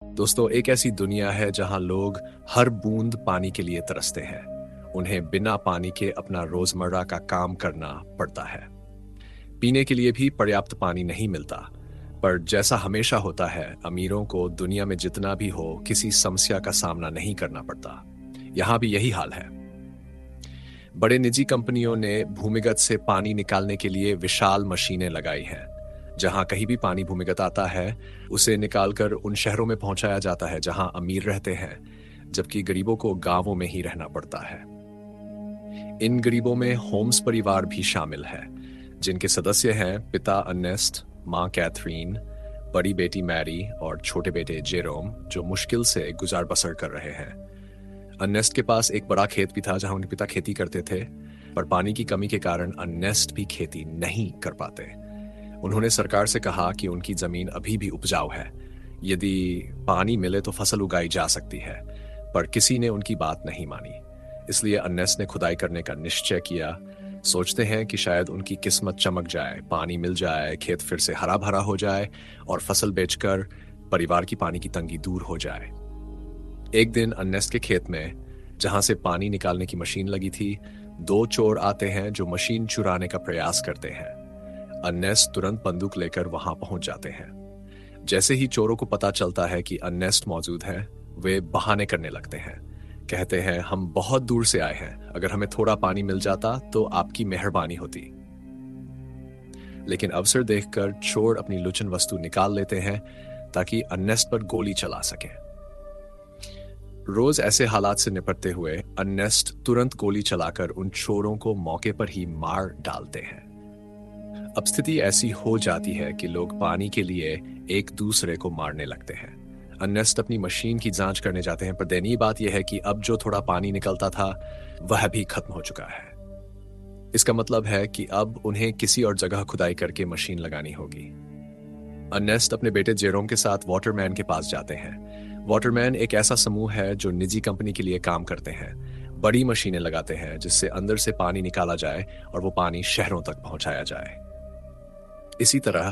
दोस्तों, एक ऐसी दुनिया है जहां लोग हर बूंद पानी के लिए तरसते हैं। उन्हें बिना पानी के अपना रोजमर्रा का काम करना पड़ता है। पीने के लिए भी पर्याप्त पानी नहीं मिलता। पर जैसा हमेशा होता है, अमीरों को दुनिया में जितना भी हो किसी समस्या का सामना नहीं करना पड़ता। यहां भी यही हाल है। बड़े निजी कंपनियों ने भूमिगत से पानी निकालने के लिए विशाल मशीनें लगाई हैं। जहां कहीं भी पानी भूमिगत आता है, उसे निकालकर उन शहरों में पहुंचाया जाता है जहां अमीर रहते हैं, जबकि गरीबों को गांवों में ही रहना पड़ता है। इन गरीबों में होम्स परिवार भी शामिल है, जिनके सदस्य हैं पिता अर्नेस्ट, मां कैथरीन, बड़ी बेटी मैरी और छोटे बेटे जेरोम, जो मुश्किल से गुजार बसर कर रहे हैं। अर्नेस्ट के पास एक बड़ा खेत भी था जहां उनके पिता खेती करते थे, पर पानी की कमी के कारण अर्नेस्ट भी खेती नहीं कर पाते। उन्होंने सरकार से कहा कि उनकी जमीन अभी भी उपजाऊ है, यदि पानी मिले तो फसल उगाई जा सकती है, पर किसी ने उनकी बात नहीं मानी। इसलिए अर्नेस्ट ने खुदाई करने का निश्चय किया। सोचते हैं कि शायद उनकी किस्मत चमक जाए, पानी मिल जाए, खेत फिर से हरा भरा हो जाए और फसल बेचकर परिवार की पानी की तंगी दूर हो जाए। एक दिन अर्नेस्ट के खेत में, जहां से पानी निकालने की मशीन लगी थी, दो चोर आते हैं जो मशीन चुराने का प्रयास करते हैं। अर्नेस्ट तुरंत बंदूक लेकर वहां पहुंच जाते हैं। जैसे ही चोरों को पता चलता है कि अर्नेस्ट मौजूद है, वे बहाने करने लगते हैं। कहते हैं, हम बहुत दूर से आए हैं, अगर हमें थोड़ा पानी मिल जाता तो आपकी मेहरबानी होती। लेकिन अवसर देखकर चोर अपनी लुचन वस्तु निकाल लेते हैं ताकि अर्नेस्ट पर गोली चला सके। रोज ऐसे हालात से निपटते हुए अर्नेस्ट तुरंत गोली चलाकर उन चोरों को मौके पर ही मार डालते हैं। अब स्थिति ऐसी हो जाती है कि लोग पानी के लिए एक दूसरे को मारने लगते हैं। अर्नेस्ट अपनी मशीन की जांच करने जाते हैं, पर दयनीय बात यह है कि अब जो थोड़ा पानी निकलता था वह भी खत्म हो चुका है। इसका मतलब है कि अब उन्हें किसी और जगह खुदाई करके मशीन लगानी होगी। अर्नेस्ट अपने बेटे जेरोम के साथ वाटरमैन के पास जाते हैं। वाटरमैन एक ऐसा समूह है जो निजी कंपनी के लिए काम करते हैं। बड़ी मशीनें लगाते हैं जिससे अंदर से पानी निकाला जाए और वो पानी शहरों तक पहुंचाया जाए। इसी तरह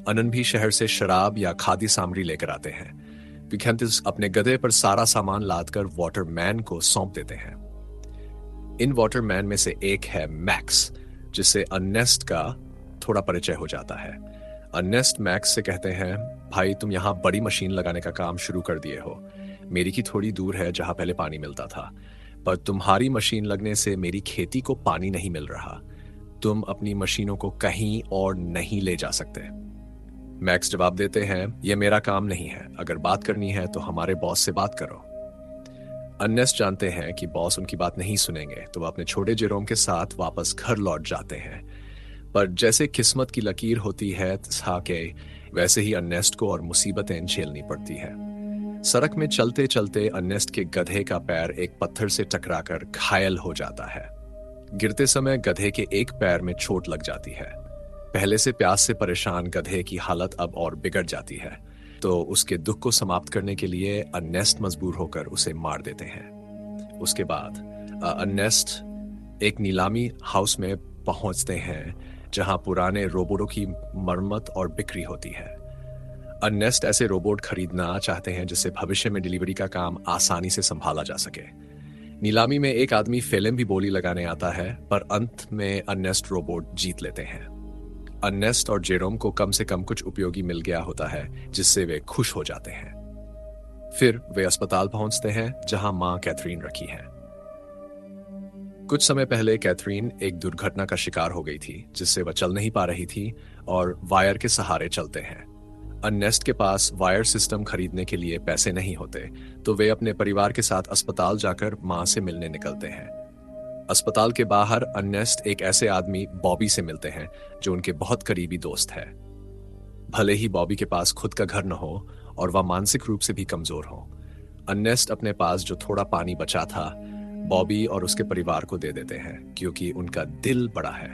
अनन भी शहर से शराब या खाद्य सामग्री लेकर आते हैं। विखेंटिस अपने गधे पर सारा सामान लादकर वाटरमैन को सौंप देते हैं। इन वाटरमैन में से एक है मैक्स, जिससे अर्नेस्ट का थोड़ा परिचय हो जाता है। अर्नेस्ट मैक्स से कहते हैं, भाई तुम यहाँ बड़ी मशीन लगाने का काम शुरू कर दिए हो। मेरी की थोड़ी दूर है जहां पहले पानी मिलता था, पर तुम्हारी मशीन लगने से मेरी खेती को पानी नहीं मिल रहा। तुम अपनी मशीनों को कहीं और नहीं ले जा सकते। मैक्स जवाब देते हैं, यह मेरा काम नहीं है, अगर बात करनी है तो हमारे बॉस से बात करो। अर्नेस्ट जानते हैं कि बॉस उनकी बात नहीं सुनेंगे, तो वह अपने छोटे जेरोम के साथ वापस घर लौट जाते हैं। पर जैसे किस्मत की लकीर होती है के वैसे ही अर्नेस्ट को और मुसीबतें झेलनी पड़ती है। सड़क में चलते चलते अर्नेस्ट के गधे का पैर एक पत्थर से टकराकर घायल हो जाता है। गिरते समय गधे के एक पैर में चोट लग जाती है। पहले से प्यास से परेशान गधे की हालत अब और बिगड़ जाती है, तो उसके दुख को समाप्त करने के लिए अर्नेस्ट मजबूर होकर उसे मार देते हैं। उसके बाद अर्नेस्ट एक नीलामी हाउस में पहुंचते हैं जहां पुराने रोबोटों की मरम्मत और बिक्री होती है। अर्नेस्ट ऐसे रोबोट खरीदना चाहते हैं जिससे भविष्य में डिलीवरी का काम आसानी से संभाला जा सके। नीलामी में एक आदमी फिल्म भी बोली लगाने आता है, पर अंत में अर्नेस्ट रोबोट जीत लेते हैं। अर्नेस्ट और जेरोम को कम से कम कुछ उपयोगी मिल गया होता है, जिससे वे खुश हो जाते हैं। फिर वे अस्पताल पहुंचते हैं जहां मां कैथरीन रखी है। कुछ समय पहले कैथरीन एक दुर्घटना का शिकार हो गई थी, जिससे वह चल नहीं पा रही थी और वायर के सहारे चलते हैं। अर्नेस्ट के पास वायर सिस्टम खरीदने के लिए पैसे नहीं होते, तो वे अपने परिवार के साथ अस्पताल जाकर मां से मिलने निकलते हैं। अस्पताल के बाहर अर्नेस्ट एक ऐसे आदमी बॉबी से मिलते हैं जो उनके बहुत करीबी दोस्त है। भले ही बॉबी के पास खुद का घर न हो और वह मानसिक रूप से भी कमजोर हो, अर्नेस्ट अपने पास जो थोड़ा पानी बचा था बॉबी और उसके परिवार को दे देते हैं, क्योंकि उनका दिल बड़ा है।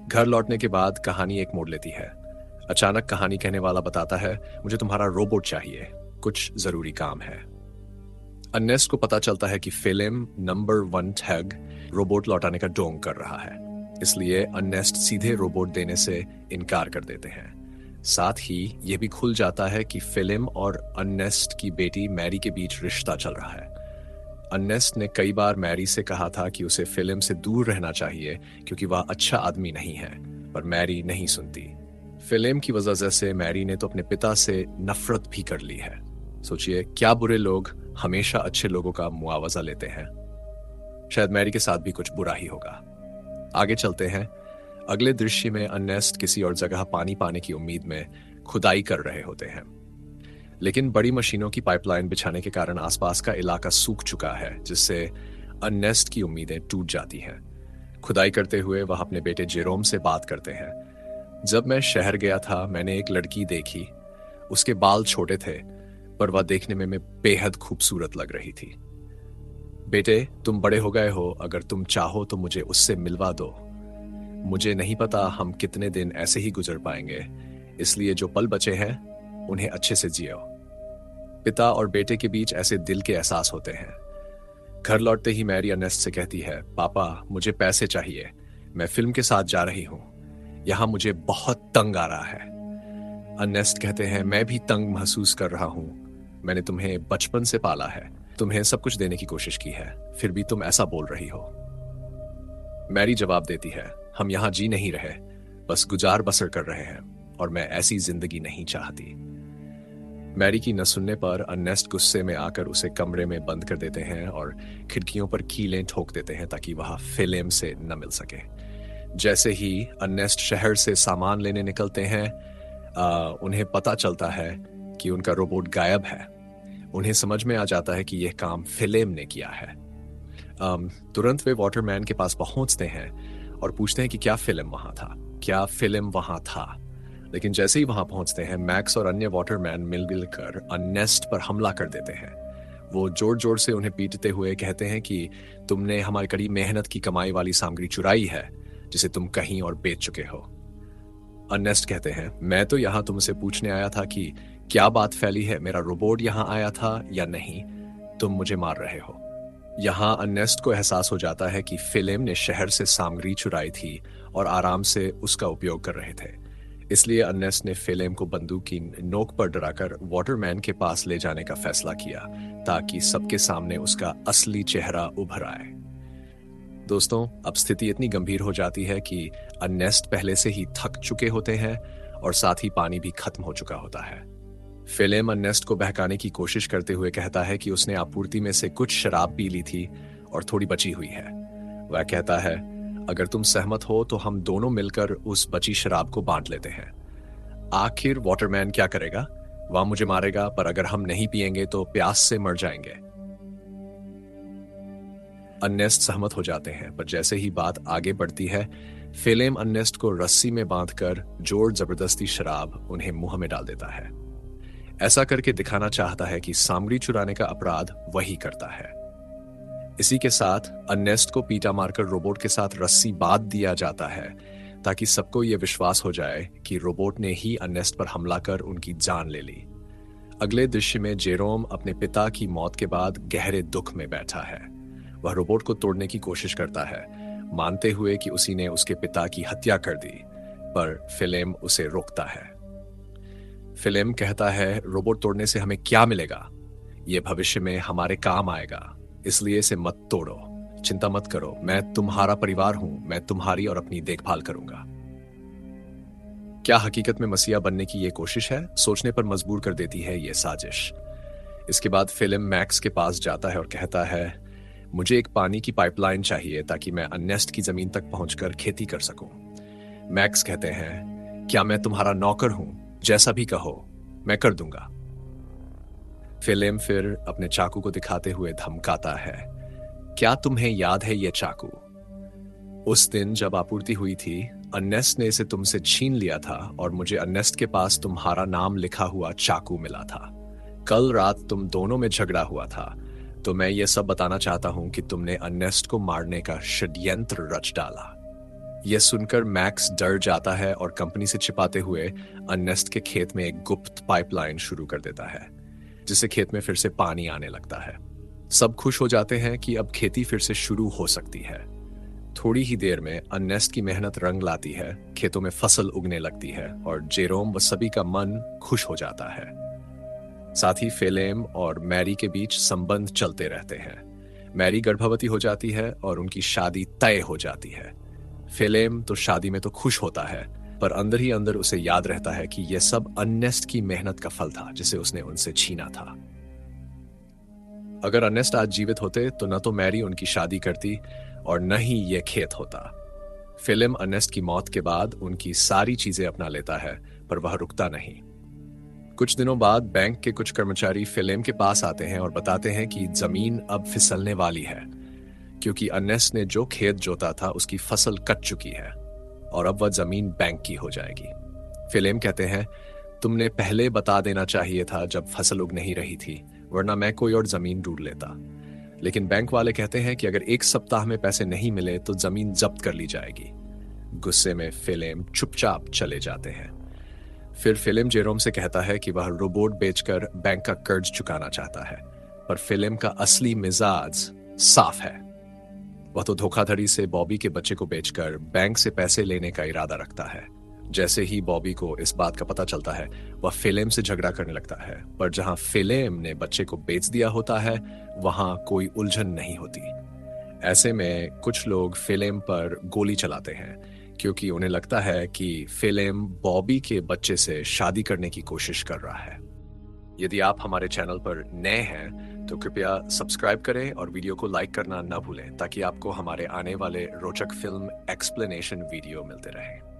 घर लौटने के बाद कहानी एक मोड़ लेती है। अचानक कहानी कहने वाला बताता है, मुझे तुम्हारा रोबोट चाहिए, कुछ जरूरी काम है। अर्नेस्ट को पता चलता है कि फिल्म नंबर 1 ठग रोबोट लौटाने का ढोंग कर रहा है, इसलिए अर्नेस्ट सीधे रोबोट देने से इनकार कर देते हैं। साथ ही यह भी खुल जाता है कि फिलिम और अर्नेस्ट की बेटी मैरी के बीच रिश्ता चल रहा है। अर्नेस्ट ने कई बार मैरी से कहा था कि उसे फिलिम से दूर रहना चाहिए क्योंकि वह अच्छा आदमी नहीं है, पर मैरी नहीं सुनती। फिलिम की वजह से मैरी ने तो अपने पिता से नफरत भी कर ली है। सोचिए, क्या बुरे लोग हमेशा अच्छे लोगों का मुआवजा लेते हैं। शायद मैरी के साथ भी कुछ बुरा ही होगा। आगे चलते हैं। अगले दृश्य में अर्नेस्ट किसी और जगह पानी पाने की उम्मीद में खुदाई कर रहे होते हैं, लेकिन बड़ी मशीनों की पाइपलाइन बिछाने के कारण आसपास का इलाका सूख चुका है, जिससे अर्नेस्ट की उम्मीदें टूट जाती हैं। खुदाई करते हुए वह अपने बेटे जेरोम से बात करते हैं। जब मैं शहर गया था, मैंने एक लड़की देखी। उसके बाल छोटे थे, पर वह देखने में बेहद खूबसूरत लग रही थी। बेटे, तुम बड़े हो गए हो, अगर तुम चाहो तो मुझे उससे मिलवा दो। मुझे नहीं पता हम कितने दिन ऐसे ही गुजर पाएंगे, इसलिए जो पल बचे हैं उन्हें अच्छे से जियो। पिता और बेटे के बीच ऐसे दिल के एहसास होते हैं। घर लौटते ही मैरी अर्नेस्ट से कहती है, पापा मुझे पैसे चाहिए, मैं फिल्म के साथ जा रही हूं, यहां मुझे बहुत तंग आ रहा है। अर्नेस्ट कहते हैं, मैं भी तंग महसूस कर रहा हूं, मैंने तुम्हें बचपन से पाला है, तुम्हें सब कुछ देने की कोशिश की है, फिर भी तुम ऐसा बोल रही हो। मैरी जवाब देती है, हम यहां जी नहीं रहे, बस गुजार बसर कर रहे हैं, और मैं ऐसी जिंदगी नहीं चाहती। मैरी की न सुनने पर अर्नेस्ट गुस्से में आकर उसे कमरे में बंद कर देते हैं और खिड़कियों पर कीलें ठोक देते हैं ताकि वह फिल्म से न मिल सके। जैसे ही अर्नेस्ट शहर से सामान लेने निकलते हैं, उन्हें पता चलता है कि उनका रोबोट गायब है। उन्हें समझ में आ जाता है कि यह काम फिल्म ने किया है। तुरंत वे वाटरमैन के पास पहुंचते हैं और पूछते हैं कि क्या फिल्म वहां था, क्या फिल्म वहां था। लेकिन जैसे ही वहां पहुंचते हैं, मैक्स और अन्य वाटरमैन मिलकर अर्नेस्ट पर हमला कर देते हैं। वो जोर जोर से उन्हें पीटते हुए कहते हैं कि तुमने हमारी कड़ी मेहनत की कमाई वाली सामग्री चुराई है, जिसे तुम कहीं और बेच चुके हो। अर्नेस्ट कहते हैं, मैं तो यहां तुमसे पूछने आया था कि क्या बात फैली है, मेरा रोबोट यहां आया था या नहीं, तुम मुझे मार रहे हो। यहां अर्नेस्ट को एहसास हो जाता है कि फिल्म ने शहर से सामग्री चुराई थी और आराम से उसका उपयोग कर रहे थे। इसलिए अर्नेस्ट ने फिल्म को बंदूक की नोक पर डराकर वाटरमैन के पास ले जाने का फैसला किया, ताकि सबके सामने उसका असली चेहरा उभर आए। दोस्तों, अब स्थिति इतनी गंभीर हो जाती है कि अर्नेस्ट पहले से ही थक चुके होते हैं और साथ ही पानी भी खत्म हो चुका होता है। फिल्म अर्नेस्ट को बहकाने की कोशिश करते हुए कहता है कि उसने आपूर्ति में से कुछ शराब पी ली थी और थोड़ी बची हुई है। वह कहता है, अगर तुम सहमत हो तो हम दोनों मिलकर उस बची शराब को बांट लेते हैं। आखिर वाटरमैन क्या करेगा? वह मुझे मारेगा, पर अगर हम नहीं पिएंगे तो प्यास से मर जाएंगे। अर्नेस्ट सहमत हो जाते हैं, पर जैसे ही बात आगे बढ़ती है, फिल्म अर्नेस्ट को रस्सी में बांधकर जोर जबरदस्ती शराब उन्हें मुंह में डाल देता है। ऐसा करके दिखाना चाहता है कि सामग्री चुराने का अपराध वही करता है। इसी के साथ अर्नेस्ट को पीटा मारकर रोबोट के साथ रस्सी बांध दिया जाता है, ताकि सबको यह विश्वास हो जाए कि रोबोट ने ही अर्नेस्ट पर हमला कर उनकी जान ले ली। अगले दृश्य में जेरोम अपने पिता की मौत के बाद गहरे दुख में बैठा है। वह रोबोट को तोड़ने की कोशिश करता है, मानते हुए कि उसी ने उसके पिता की हत्या कर दी, पर फिल्म उसे रोकता है। फिल्म कहता है, रोबोट तोड़ने से हमें क्या मिलेगा? यह भविष्य में हमारे काम आएगा, इसलिए इसे मत तोड़ो। चिंता मत करो, मैं तुम्हारा परिवार हूं, मैं तुम्हारी और अपनी देखभाल करूंगा। क्या हकीकत में मसीहा बनने की यह कोशिश है? सोचने पर मजबूर कर देती है यह साजिश। इसके बाद फिल्म मैक्स के पास जाता है और कहता है, मुझे एक पानी की पाइपलाइन चाहिए ताकि मैं अर्नेस्ट की जमीन तक पहुंचकर खेती कर सकूं। मैक्स कहते हैं, क्या मैं तुम्हारा नौकर हूं? जैसा भी कहो, मैं कर दूंगा। फिल्म फिर अपने चाकू को दिखाते हुए धमकाता है, क्या तुम्हें याद है यह चाकू? उस दिन जब आपूर्ति हुई थी, अर्नेस्ट ने इसे तुमसे छीन लिया था और मुझे अर्नेस्ट के पास तुम्हारा नाम लिखा हुआ चाकू मिला था। कल रात तुम दोनों में झगड़ा हुआ था, तो मैं ये सब बताना चाहता हूं कि तुमने अर्नेस्ट को मारने का षड्यंत्र रच डाला। यह सुनकर मैक्स डर जाता है और कंपनी से छिपाते हुए अर्नेस्ट के खेत में एक गुप्त पाइपलाइन शुरू कर देता है, जिससे खेत में फिर से पानी आने लगता है। सब खुश हो जाते हैं कि अब खेती फिर से शुरू हो सकती है। थोड़ी ही देर में अर्नेस्ट की मेहनत रंग लाती है, खेतों में फसल उगने लगती है और जेरोम व सभी का मन खुश हो जाता है। साथ ही फेलेम और मैरी के बीच संबंध चलते रहते हैं। मैरी गर्भवती हो जाती है और उनकी शादी तय हो जाती है। फेलेम तो शादी में तो खुश होता है, पर अंदर ही अंदर उसे याद रहता है कि यह सब अर्नेस्ट की मेहनत का फल था जिसे उसने उनसे छीना था। अगर अर्नेस्ट आज जीवित होते तो न तो मैरी उनकी शादी करती और न ही यह खेत होता। फिल्म अर्नेस्ट की मौत के बाद उनकी सारी चीजें अपना लेता है, पर वह रुकता नहीं। कुछ दिनों बाद बैंक के कुछ कर्मचारी फिल्म के पास आते हैं और बताते हैं कि जमीन अब फिसलने वाली है, क्योंकि अर्नेस्ट ने जो खेत जोता था उसकी फसल कट चुकी है और अब वह जमीन बैंक की हो जाएगी। फिल्म कहते हैं, तुमने पहले बता देना चाहिए था जब फसल उग नहीं रही थी, वरना मैं कोई और जमीन ढूंढ लेता। लेकिन बैंक वाले कहते हैं कि अगर 1 सप्ताह में पैसे नहीं मिले तो जमीन जब्त कर ली जाएगी। गुस्से में फिल्म चुपचाप चले जाते हैं। फिर फिल्म जेरोम से कहता है कि वह रोबोट बेचकर बैंक का कर्ज चुकाना चाहता है, पर फिल्म का असली मिजाज साफ है। वह तो धोखाधड़ी से बॉबी के बच्चे को बेचकर बैंक से पैसे लेने का इरादा रखता है। जैसे ही बॉबी को इस बात का पता चलता है, वह फिल्म से झगड़ा करने लगता है, पर जहां फिल्म ने बच्चे को बेच दिया होता है वहां कोई उलझन नहीं होती। ऐसे में कुछ लोग फिल्म पर गोली चलाते हैं, क्योंकि उन्हें लगता है कि फिल्म बॉबी के बच्चे से शादी करने की कोशिश कर रहा है। यदि आप हमारे चैनल पर नए हैं तो कृपया सब्सक्राइब करें और वीडियो को लाइक करना न भूलें, ताकि आपको हमारे आने वाले रोचक फिल्म एक्सप्लेनेशन वीडियो मिलते रहें।